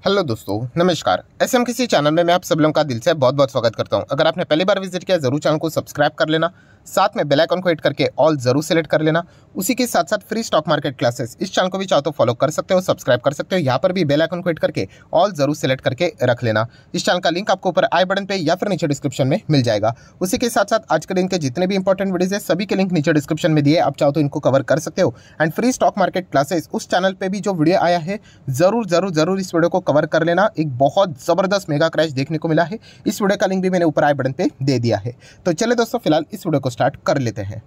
Hello दोस्तों, नमस्कार। SM किसी चैनल में मैं आप सब लोगों का दिल से बहुत बहुत स्वागत करता हूं। अगर आपने पहली बार विजिट किया जरूर चैनल को सब्सक्राइब कर लेना, साथ में बेल आइकन को हिट करके ऑल जरूर सेलेक्ट कर लेना। उसी के साथ साथ फ्री स्टॉक मार्केट क्लासेस इस चैनल को भी चाहो तो फॉलो कर सकते हो, सब्सक्राइब कर सकते हो। यहाँ पर भी बेल आइकन को हिट करके ऑल जरूर सेलेक्ट करके रख लेना। इस चैनल का लिंक आपको ऊपर आई बटन पे या फिर नीचे डिस्क्रिप्शन में मिल जाएगा। उसी के साथ साथ आज के दिन के जितने भी इंपॉर्टेंट वीडियोज है सभी के लिंक नीचे डिस्क्रिप्शन में दिए, आप चाहो तो इनको कवर कर सकते हो। And free stock market classes उस चैनल पे भी जो वीडियो आया है जरूर जरूर जरूर इस वीडियो को कवर कर लेना। एक बहुत जबरदस्त मेगा क्रैश देखने को मिला है। इस वीडियो का लिंक भी मैंने ऊपर आई बटन पे दे दिया है। तो चले दोस्तों, फिलहाल इस वीडियो को स्टार्ट कर लेते हैं।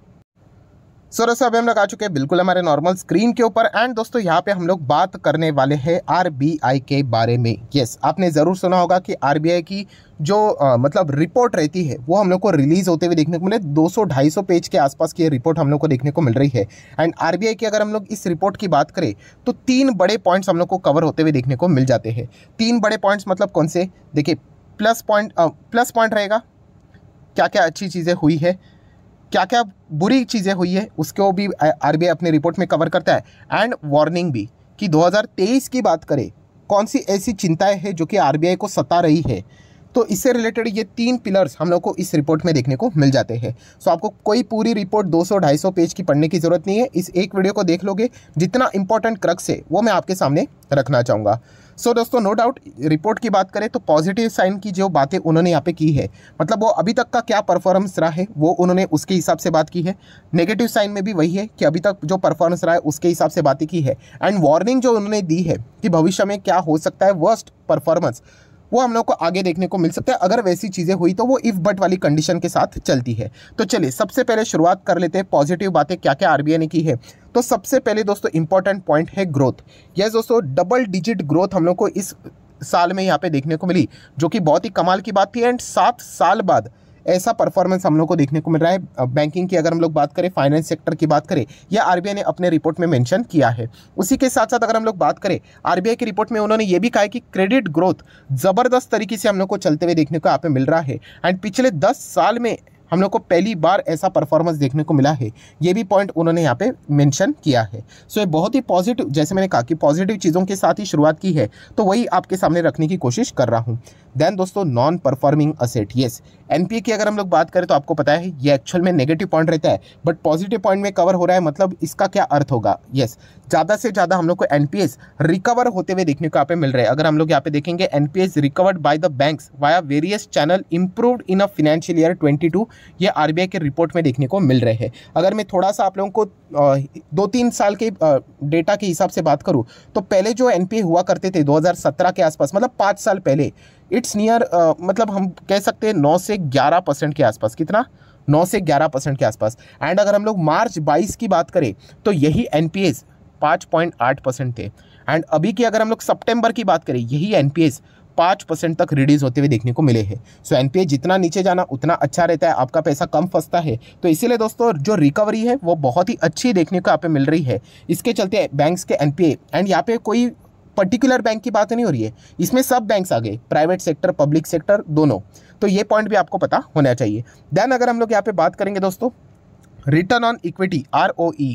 दोस्तों अभी हम लोग आ चुके हैं बिल्कुल हमारे नॉर्मल स्क्रीन के ऊपर। एंड दोस्तों यहाँ पे हम लोग बात करने वाले हैं आरबीआई के बारे में। यस, आपने ज़रूर सुना होगा कि आरबीआई की जो मतलब रिपोर्ट रहती है वो हम लोग को रिलीज होते हुए देखने को मिले। 200-250 पेज के आसपास की ये रिपोर्ट हम लोग को देखने को मिल रही है। एंड आरबीआई की अगर हम लोग इस रिपोर्ट की बात करें तो 3 बड़े पॉइंट्स हम लोग को कवर होते हुए देखने को मिल जाते हैं। 3 बड़े पॉइंट्स मतलब कौन से? देखिए, प्लस पॉइंट रहेगा, क्या क्या अच्छी चीज़ें हुई है, क्या क्या बुरी चीज़ें हुई है, उसको भी आरबीआई अपने रिपोर्ट में कवर करता है। एंड वार्निंग भी कि 2023 की बात करें कौन सी ऐसी चिंताएं हैं जो कि आरबीआई को सता रही है। तो इससे रिलेटेड ये 3 पिलर्स हम लोग को इस रिपोर्ट में देखने को मिल जाते हैं। सो आपको कोई पूरी रिपोर्ट 200-250 पेज की पढ़ने की ज़रूरत नहीं है। इस एक वीडियो को देख लोगे, जितना इंपॉर्टेंट क्रक्स है वो मैं आपके सामने रखना चाहूँगा। सो दोस्तों, नो डाउट रिपोर्ट की बात करें तो पॉजिटिव साइन की जो बातें उन्होंने यहाँ पे की है, मतलब वो अभी तक का क्या परफॉर्मेंस रहा है वो उन्होंने उसके हिसाब से बात की है। नेगेटिव साइन में भी वही है कि अभी तक जो परफॉर्मेंस रहा है उसके हिसाब से बातें की है। एंड वार्निंग जो उन्होंने दी है कि भविष्य में क्या हो सकता है वर्स्ट परफॉर्मेंस, वो हम लोग को आगे देखने को मिल सकता है। अगर वैसी चीज़ें हुई तो वो इफ बट वाली कंडीशन के साथ चलती है। तो चलिए सबसे पहले शुरुआत कर लेते हैं पॉजिटिव बातें क्या क्या आरबीआई ने की है। तो सबसे पहले दोस्तों इंपॉर्टेंट पॉइंट है ग्रोथ। यस दोस्तों, डबल डिजिट ग्रोथ हम लोग को इस साल में यहाँ पे देखने को मिली, जो कि बहुत ही कमाल की बात थी। एंड 7 साल बाद ऐसा परफॉर्मेंस हम लोग को देखने को मिल रहा है। बैंकिंग की अगर हम लोग बात करें, फाइनेंस सेक्टर की बात करें, यह आरबीआई ने अपने रिपोर्ट में मेंशन किया है। उसी के साथ साथ अगर हम लोग बात करें आरबीआई की रिपोर्ट में उन्होंने ये भी कहा है कि क्रेडिट ग्रोथ जबरदस्त तरीके से हम लोग को चलते हुए देखने को यहाँ पे मिल रहा है। एंड पिछले 10 साल में हम लोग को पहली बार ऐसा परफॉर्मेंस देखने को मिला है। ये भी पॉइंट उन्होंने यहाँ पे मेंशन किया है। सो ये बहुत ही पॉजिटिव, जैसे मैंने कहा कि पॉजिटिव चीज़ों के साथ ही शुरुआत की है, तो वही आपके सामने रखने की कोशिश कर रहा हूँ। देन दोस्तों non performing asset, yes NPA की अगर हम लोग बात करें तो आपको पता है ये एक्चुअल में नेगेटिव पॉइंट रहता है, बट पॉजिटिव पॉइंट में कवर हो रहा है। मतलब इसका क्या अर्थ होगा? यस, ज़्यादा से ज़्यादा हम लोग को एनपीएस रिकवर होते हुए देखने को यहाँ पे मिल रहे हैं। अगर हम लोग यहाँ पे देखेंगे NPS recovered by the banks via various channel improved in a financial year 22, ये आरबीआई के रिपोर्ट में देखने को मिल रहे हैं। अगर मैं थोड़ा सा आप लोगों को 2-3 साल के डेटा के हिसाब से बात करूँ तो पहले जो एनपीए हुआ करते थे 2017 के आसपास, मतलब 5 साल पहले, इट्स नियर मतलब हम कह सकते हैं 9 से 11% के आसपास। कितना? 9 से 11% के आसपास। एंड अगर हम लोग मार्च 22 की बात करें तो यही एनपीएस 5.8% थे। एंड अभी की अगर हम लोग सितंबर की बात करें, यही एनपीएस 5% तक रिड्यूस होते हुए देखने को मिले हैं। सो एनपीए जितना नीचे जाना उतना अच्छा रहता है, आपका पैसा कम फंसता है। तो इसीलिए दोस्तों जो रिकवरी है वो बहुत ही अच्छी देखने को यहाँ पे मिल रही है। इसके चलते बैंक्स के एनपीए, एंड यहाँ पे कोई पर्टिकुलर बैंक की बात नहीं हो रही है, इसमें सब बैंक्स आ गए, प्राइवेट सेक्टर पब्लिक सेक्टर दोनों। तो ये पॉइंट भी आपको पता होना चाहिए। देन अगर हम लोग यहाँ पे बात करेंगे दोस्तों return on equity ROE,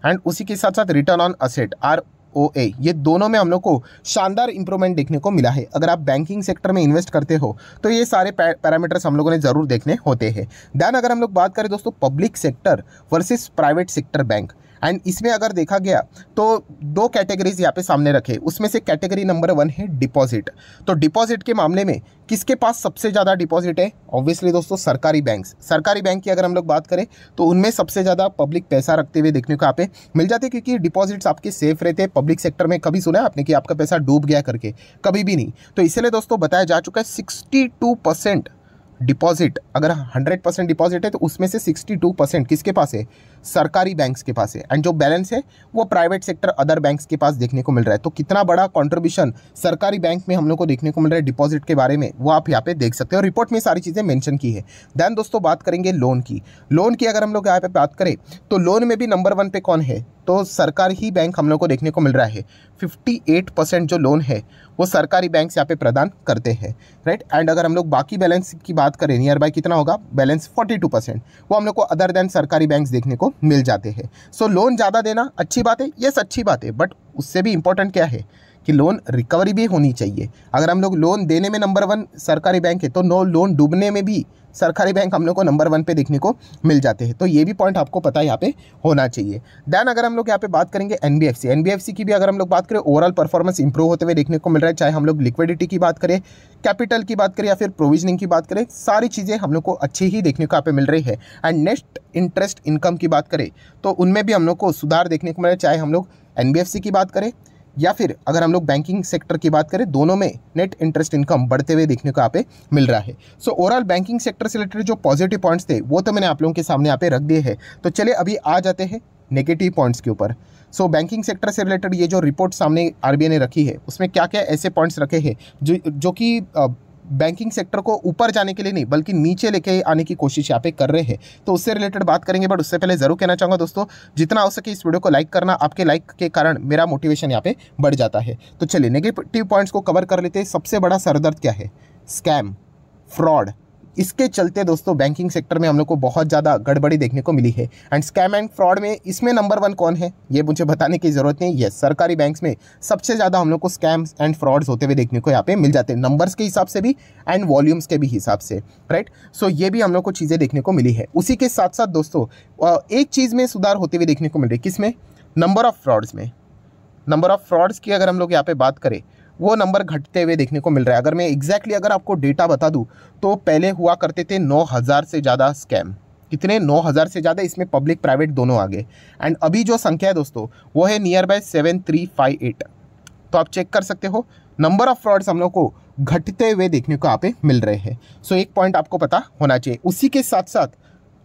and उसी के साथ साथ रिटर्न ऑन असेट ROA, ये दोनों में हम लोग को शानदार इंप्रूवमेंट देखने को मिला है। अगर आप बैंकिंग सेक्टर में इन्वेस्ट करते हो तो ये सारे पैरामीटर्स हम लोगों ने ज़रूर देखने होते हैं। देन अगर हम लोग बात करें दोस्तों public sector versus private sector bank, and इसमें अगर देखा गया तो 2 कैटेगरीज यहाँ पे सामने रखे। उसमें से कैटेगरी नंबर 1 है डिपॉजिट। तो डिपॉजिट के मामले में किसके पास सबसे ज़्यादा डिपॉजिट है? ऑब्वियसली दोस्तों सरकारी बैंक्स। सरकारी बैंक की अगर हम लोग बात करें तो उनमें सबसे ज़्यादा पब्लिक पैसा रखते हुए देखने को यहाँ पे मिल जाते हैं, क्योंकि डिपॉजिट्स आपके सेफ रहते हैं। पब्लिक सेक्टर में कभी सुना है आपने कि आपका पैसा डूब गया करके? कभी भी नहीं। तो इसलिए दोस्तों बताया जा चुका है 62% डिपॉजिट, अगर 100% डिपॉजिट है तो उसमें से 62% किसके पास है? सरकारी बैंक्स के पास है। एंड जो बैलेंस है वो प्राइवेट सेक्टर अदर बैंक्स के पास देखने को मिल रहा है। तो कितना बड़ा कंट्रीब्यूशन सरकारी बैंक में हम लोग को देखने को मिल रहा है डिपॉजिट के बारे में, वो आप यहाँ पे देख सकते हो। रिपोर्ट में सारी चीज़ें मेंशन की है। देन दोस्तों बात करेंगे लोन की। लोन की अगर हम लोग यहाँ पे बात करें तो लोन में भी नंबर 1 पे कौन है? तो सरकारी ही बैंक हम लोग को देखने को मिल रहा है। 58% जो लोन है वो सरकारी बैंक यहाँ पे प्रदान करते हैं, राइट। एंड अगर हम लोग बाकी बैलेंस की बात करें, नियर बाय कितना होगा? बैलेंस 42%, वो हम लोग को अदर देन सरकारी बैंक्स देखने को मिल जाते हैं। सो लोन ज़्यादा देना अच्छी बात है, यस अच्छी बात है, बट उससे भी इंपॉर्टेंट क्या है कि लोन रिकवरी भी होनी चाहिए। अगर हम लोग लोन देने में नंबर 1 सरकारी बैंक है, तो लोन डूबने में भी सरकारी बैंक हम लोग को नंबर 1 पे देखने को मिल जाते हैं। तो ये भी पॉइंट आपको पता यहाँ पे होना चाहिए। देन अगर हम लोग यहाँ पे बात करेंगे एनबीएफसी की भी अगर हम लोग बात करें, ओवरऑल परफॉर्मेंस इंप्रूव होते हुए देखने को मिल रहा है। चाहे हम लोग लिक्विडिटी की बात करें, कैपिटल की बात करें या फिर प्रोविजनिंग की बात करें, सारी चीज़ें हम लोग को अच्छी ही देखने को यहाँ पे मिल रही है। एंड नेक्स्ट इंटरेस्ट इनकम की बात करें तो उनमें भी हम लोग को सुधार देखने को मिल रहा है। चाहे हम लोग एनबीएफसी की बात करें या फिर अगर हम लोग बैंकिंग सेक्टर की बात करें, दोनों में नेट इंटरेस्ट इनकम बढ़ते हुए देखने को यहाँ पे मिल रहा है। सो ओवरऑल बैंकिंग सेक्टर से रिलेटेड जो पॉजिटिव पॉइंट्स थे वो तो मैंने आप लोगों के सामने यहाँ पे रख दिए हैं। तो चलिए अभी आ जाते हैं नेगेटिव पॉइंट्स के ऊपर। सो बैंकिंग सेक्टर से रिलेटेड ये जो रिपोर्ट सामने आरबीआई ने रखी है उसमें क्या क्या ऐसे पॉइंट्स रखे हैं जो कि बैंकिंग सेक्टर को ऊपर जाने के लिए नहीं बल्कि नीचे लेके आने की कोशिश यहाँ पे कर रहे हैं। तो उससे रिलेटेड बात करेंगे, बट उससे पहले जरूर कहना चाहूँगा दोस्तों, जितना हो सके इस वीडियो को लाइक करना। आपके लाइक के कारण मेरा मोटिवेशन यहाँ पे बढ़ जाता है। तो चलिए नेगेटिव पॉइंट्स को कवर कर लेते हैं। सबसे बड़ा सरदर्द क्या है? Scam, fraud. इसके चलते दोस्तों बैंकिंग सेक्टर में हम लोग को बहुत ज़्यादा गड़बड़ी देखने को मिली है। एंड स्कैम एंड फ्रॉड में इसमें नंबर 1 कौन है ये मुझे बताने की ज़रूरत नहीं। यस, सरकारी बैंक्स में सबसे ज़्यादा हम लोग को स्कैम्स एंड फ्रॉड्स होते हुए देखने को यहाँ पे मिल जाते हैं, नंबर्स के हिसाब से भी एंड वॉल्यूम्स के भी हिसाब से, राइट। सो ये भी हम लोग को चीज़ें देखने को मिली है। उसी के साथ साथ दोस्तों एक चीज़ में सुधार होते हुए देखने को मिल रही है, किसमें? नंबर ऑफ़ फ्रॉड्स में। नंबर ऑफ़ फ्रॉड्स की अगर हम लोग यहाँ पे बात करें, वो नंबर घटते हुए देखने को मिल रहा है। अगर मैं एग्जैक्टली अगर आपको डेटा बता दूं तो पहले हुआ करते थे 9000 से ज़्यादा स्कैम। कितने? 9000 से ज़्यादा, इसमें पब्लिक प्राइवेट दोनों आ गए। एंड अभी जो संख्या है दोस्तों वो है नियर बाय 7358। तो आप चेक कर सकते हो नंबर ऑफ फ्रॉड्स हम लोग को घटते हुए देखने को यहाँ पे मिल रहे हैं। सो एक पॉइंट आपको पता होना चाहिए। उसी के साथ साथ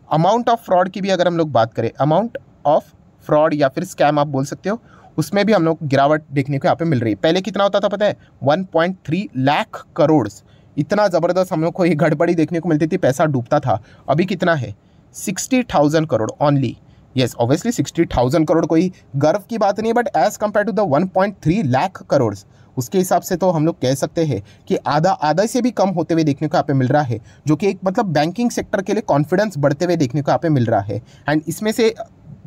अमाउंट ऑफ फ्रॉड की भी अगर हम लोग बात करें, अमाउंट ऑफ फ्रॉड या फिर स्कैम आप बोल सकते हो, उसमें भी हम लोग गिरावट देखने को यहाँ पे मिल रही है। पहले कितना होता था पता है? 1.3 लाख करोड़। इतना ज़बरदस्त हम लोग को ये गड़बड़ी देखने को मिलती थी, पैसा डूबता था। अभी कितना है? 60,000 crore only. Yes, obviously 60,000 crore कोई गर्व की बात नहीं है, but as compare to the 1.3 lakh crore उसके हिसाब से तो हम लोग कह सकते हैं कि आधा से भी कम होते हुए देखने को यहाँ पे मिल रहा है, जो कि एक मतलब बैंकिंग सेक्टर के लिए कॉन्फिडेंस बढ़ते हुए देखने को यहाँ पे मिल रहा है। एंड इसमें से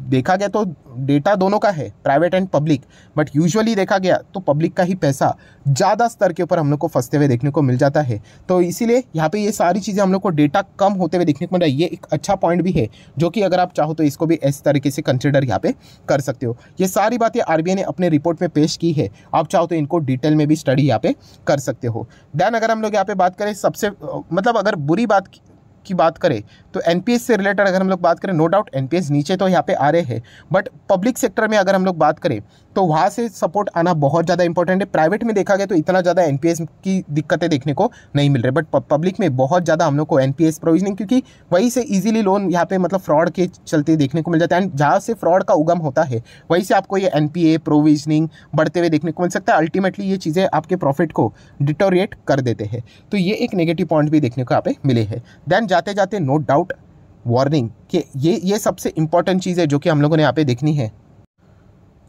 देखा गया तो डेटा दोनों का है, private and public, but usually देखा गया तो पब्लिक का ही पैसा ज़्यादा स्तर के ऊपर हम लोग को फंसते हुए देखने को मिल जाता है। तो इसीलिए यहाँ पे ये सारी चीज़ें हम लोग को डेटा कम होते हुए देखने को मिल रहा है। ये एक अच्छा पॉइंट भी है, जो कि अगर आप चाहो तो इसको भी इस तरीके से कंसिडर यहाँ पे कर सकते हो। ये सारी बातें आरबीआई ने अपने रिपोर्ट में पेश की है, आप चाहो तो इनको डिटेल में भी स्टडी यहाँ पे कर सकते हो। देन अगर हम लोग यहाँ पे बात करें, सबसे मतलब अगर बुरी बात की बात करें तो एनपीएस से रिलेटेड अगर हम लोग बात करें, नो डाउट एनपीएस नीचे तो यहाँ पे आ रहे हैं, बट पब्लिक सेक्टर में अगर हम लोग बात करें तो वहाँ से सपोर्ट आना बहुत ज़्यादा इंपॉर्टेंट है। प्राइवेट में देखा गया तो इतना ज़्यादा एनपीएस की दिक्कतें देखने को नहीं मिल रही, बट पब्लिक में बहुत ज़्यादा हम लोग को एनपीएस प्रोविजनिंग, क्योंकि वहीं से इजीली लोन यहाँ पे मतलब फ्रॉड के चलते देखने को मिल जाता है। एंड जहाँ से फ्रॉड का उगम होता है वहीं से आपको ये एनपीए प्रोविजनिंग बढ़ते हुए देखने को मिल सकता है। अल्टीमेटली ये चीज़ें आपके प्रॉफिट को डिटोरिएट कर देते हैं। तो ये एक नेगेटिव पॉइंट भी देखने को यहाँ पे मिले हैं। देन जाते जाते नो डाउट वार्निंग कि ये सबसे इंपॉर्टेंट चीज़ है जो कि हम लोगों ने यहाँ पे देखनी है,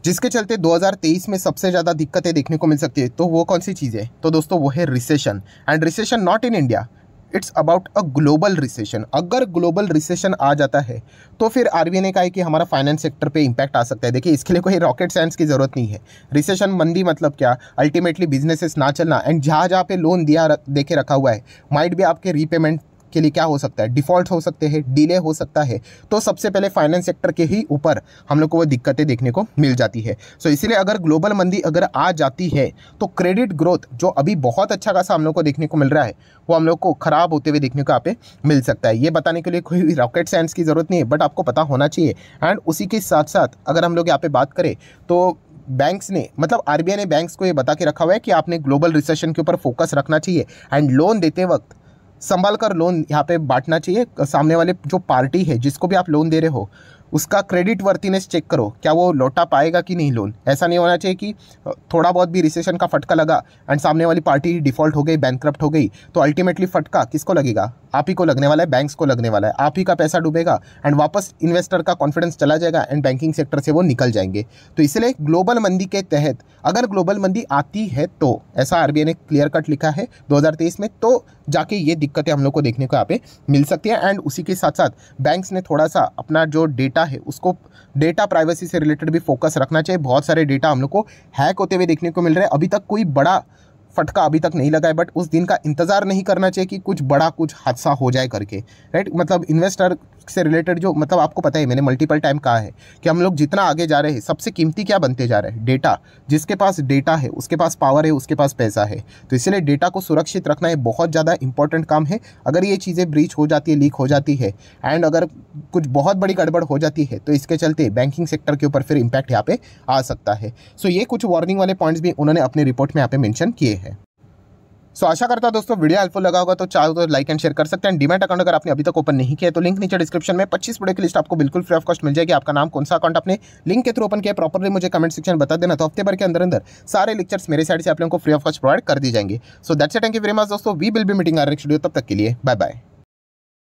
जिसके चलते 2023 में सबसे ज़्यादा दिक्कतें देखने को मिल सकती है। तो वो कौन सी चीज़ है? तो दोस्तों वो है recession. And recession not in India, it's about a global recession. अगर ग्लोबल रिसेशन आ जाता है तो फिर आरबीआई ने कहा है कि हमारा फाइनेंस सेक्टर पे इंपैक्ट आ सकता है। देखिए, इसके लिए कोई रॉकेट साइंस की ज़रूरत नहीं है। रिसेशन मंदी मतलब क्या? अल्टीमेटली बिजनेसेस ना चलना। एंड जहाँ पे लोन दे के रखा हुआ है, माइट भी आपके रीपेमेंट के लिए क्या हो सकता है? डिफ़ॉल्ट हो सकते हैं, डिले हो सकता है। तो सबसे पहले फाइनेंस सेक्टर के ही ऊपर हम लोग को वो दिक्कतें देखने को मिल जाती है। सो इसीलिए अगर ग्लोबल मंदी अगर आ जाती है तो क्रेडिट ग्रोथ जो अभी बहुत अच्छा खासा हम लोग को देखने को मिल रहा है वो हम लोग को ख़राब होते हुए देखने को यहाँ पे मिल सकता है। ये बताने के लिए कोई रॉकेट साइंस की ज़रूरत नहीं है, बट आपको पता होना चाहिए। एंड उसी के साथ साथ अगर हम लोग यहाँ पे बात करें तो बैंक्स ने मतलब आरबीआई ने बैंक्स को ये बता के रखा हुआ है कि आपने ग्लोबल रिसेशन के ऊपर फोकस रखना चाहिए। एंड लोन देते वक्त संभाल कर लोन यहाँ पे बांटना चाहिए। सामने वाले जो पार्टी है जिसको भी आप लोन दे रहे हो उसका क्रेडिट वर्थिनेस चेक करो, क्या वो लौटा पाएगा कि नहीं लोन। ऐसा नहीं होना चाहिए कि थोड़ा बहुत भी रिसेशन का फटका लगा एंड सामने वाली पार्टी डिफ़ॉल्ट हो गई, बैंकक्रप्ट हो गई, तो अल्टीमेटली फटका किसको लगेगा? आप ही को लगने वाला है, बैंक्स को लगने वाला है। आप ही का पैसा डूबेगा एंड वापस इन्वेस्टर का कॉन्फिडेंस चला जाएगा एंड बैंकिंग सेक्टर से वो निकल जाएंगे। तो इसलिए ग्लोबल मंदी के तहत अगर ग्लोबल मंदी आती है तो ऐसा आरबीआई ने क्लियर कट लिखा है 2023 में, तो जाके ये दिक्कतें हम लोग को देखने को यहाँ पे मिल सकती है। एंड उसी के साथ साथ बैंक्स ने थोड़ा सा अपना जो डेटा डेटा है उसको डेटा प्राइवेसी से रिलेटेड भी फोकस रखना चाहिए। बहुत सारे डेटा हम लोग को हैक होते हुए देखने को मिल रहे हैं। अभी तक कोई बड़ा फटका अभी तक नहीं लगा है, बट उस दिन का इंतजार नहीं करना चाहिए कि कुछ बड़ा कुछ हादसा हो जाए करके, राइट। मतलब इन्वेस्टर से रिलेटेड जो मतलब आपको पता है, मैंने मल्टीपल टाइम कहा है कि हम लोग जितना आगे जा रहे हैं सबसे कीमती क्या बनते जा रहे हैं, डेटा। जिसके पास डेटा है उसके पास पावर है, उसके पास पैसा है। तो इसलिए डेटा को सुरक्षित रखना एक बहुत ज़्यादा इंपॉर्टेंट काम है। अगर ये चीज़ें ब्रीच हो जाती है, लीक हो जाती है एंड अगर कुछ बहुत बड़ी गड़बड़ हो जाती है तो इसके चलते बैंकिंग सेक्टर के ऊपर फिर इम्पैक्ट यहाँ पे आ सकता है। सो ये कुछ वार्निंग वाले पॉइंट्स भी उन्होंने अपनी रिपोर्ट में यहाँ पे मेंशन किए हैं। सो आशा करता हूं दोस्तों वीडियो हेल्पफुल लगा होगा, तो चाहो तो लाइक एंड शेयर कर सकते हैं। डीमैट अकाउंट अगर आपने अभी तक ओपन नहीं किया तो लिंक नीचे डिस्क्रिप्शन में 25 प्रोडक्ट की लिस्ट आपको बिल्कुल फ्री ऑफ कॉस्ट मिल जाएगी। आपका नाम कौन सा अकाउंट आपने लिंक के थ्रू ओपन किया प्रॉपर्ली मुझे कमेंट सेक्शन में बता देना, तो हफ्ते भर के अंदर अंदर सारे लेक्चर्स मेरे साइड से आप लोगों को फ्री ऑफ कॉस्ट प्रोवाइड कर दी जाएंगे। So that's it, thank you very much दोस्तों, we will be meeting our next video. तब तक के लिए बाय बाय।